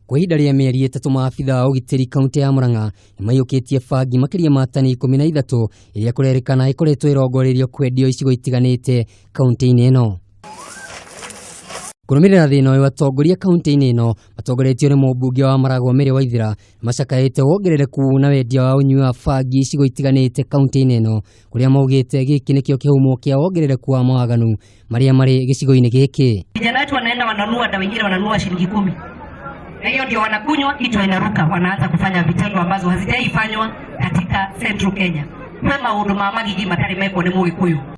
Kwa ihinda rĩa mĩeri 3 maabitha a ũgitĩri kaunti ya Murang'a nĩmaiyũkĩtie bangi makĩria ma tani 13 iria kũrerĩkana ikoretwo irongoreirio kwendio icigo itiganĩte kaunti-inĩ ĩno. Kũrũmĩrĩra thĩna ũyũ, atongoria kaunti-inĩ ĩno matongoretio nĩ mũmbunge wa Maragwa Mary Waithira macakaĩte wongerereku na wendia wa ũnyui wa bangi icigo itiganĩte kaunti-inĩ ĩno, kũrĩa maugĩte gĩkĩ nĩkĩo kĩhumo kĩa wongerereku wa mawaganu marĩa marĩ gĩcigo-inĩ gĩkĩ. Vijana wetu wanaenda wananunua dawa, wengine wananunua shilingi 10. Na hiyo ndio wanakunywa, kichwa inaruka, wanaanza kufanya vitendo ambazo hazijaifanywa katika Central Kenya.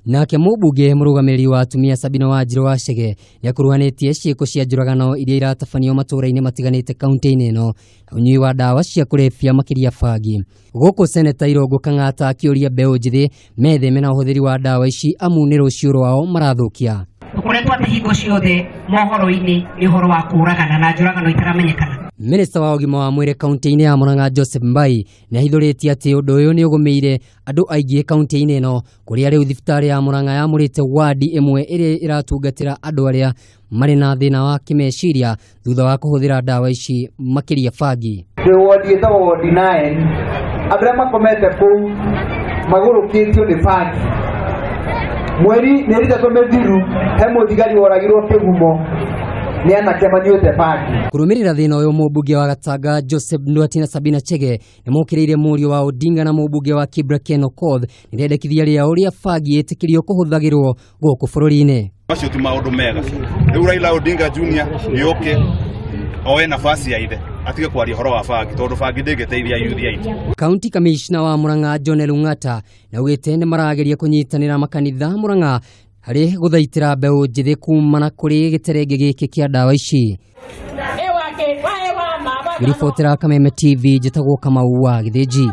Nake mũmbunge mũrũgamĩrĩri wa atumia Sabina Wanjiru Wachege nĩakuruhanĩtie ciĩko cia njũragano iria iratabanio matũũra-inĩ matiganĩte kaunti-inĩ ĩno na ũnyui wa ndawa cia kũrebia makĩria bangi. Gũkũ Seneta Irũngũ Kang'ata akĩũria mbeũ njĩthĩ metheme na ũhũthĩri wa ndawa ici amu nĩ rũciũ rwao marathũkia. Tukoretwo atĩ hingo ciothe mohoro-inĩ nĩ ũhoro wa kũũragana na njũragano itaramenyekana. Minista wa ũgima wa mwĩrĩ kaunti-inĩ ya Murang'a Joseph Mbai nĩahithũrĩtie atĩ ũndũ ũyũ nĩ ũgũmĩire andũ aingĩ kaunti-inĩ ĩno, kũrĩa rĩu thibitarĩ ya Murang'a yamũrĩte wadi ĩmwe ĩrĩa ĩratungatĩra andũ arĩa marĩ na thĩna wa kĩmeciria thutha wa kũhũthĩra ndawa ici makĩria bangi. Wadi ĩtagwo wadi 9 arĩa makomete kũu magũrũkĩtio nĩ bangi. Mweri nĩ rĩtatũ mĩthiru he mũthigari woragirwo Kĩgumo Kũrũmĩrĩra thĩna ũyũ, mũmbunge wa Gatanga Joseph Nduati na Sabina Chege nĩmokĩrĩire mũriũ wa Odinga na mũmbunge wa Kibra Ken Okoth nĩrendekithia rĩao rĩa bangi ĩtĩkĩrio kũhũthagĩrwo gũkũ bũrũri-inĩ. Macio ti maũndũ mega. Rĩu Raila Odinga Junior nĩoke oe nafasi ya ithe atige kwaria ũhoro wa bangi tondũ bangi ndĩngĩteithia youth aitũ. County Commissioner wa Murang'a John Lung'ata naugĩte nĩmarageria kũnyitanĩra makanitha Murang'a harĩ gũthaitĩra mbeũ njĩthĩ kumana kũrĩ gĩterenge gĩkĩ kĩa ndawa ici. Ribotera Kameme TV, njĩtagwo Kamau wa Gĩthĩnji.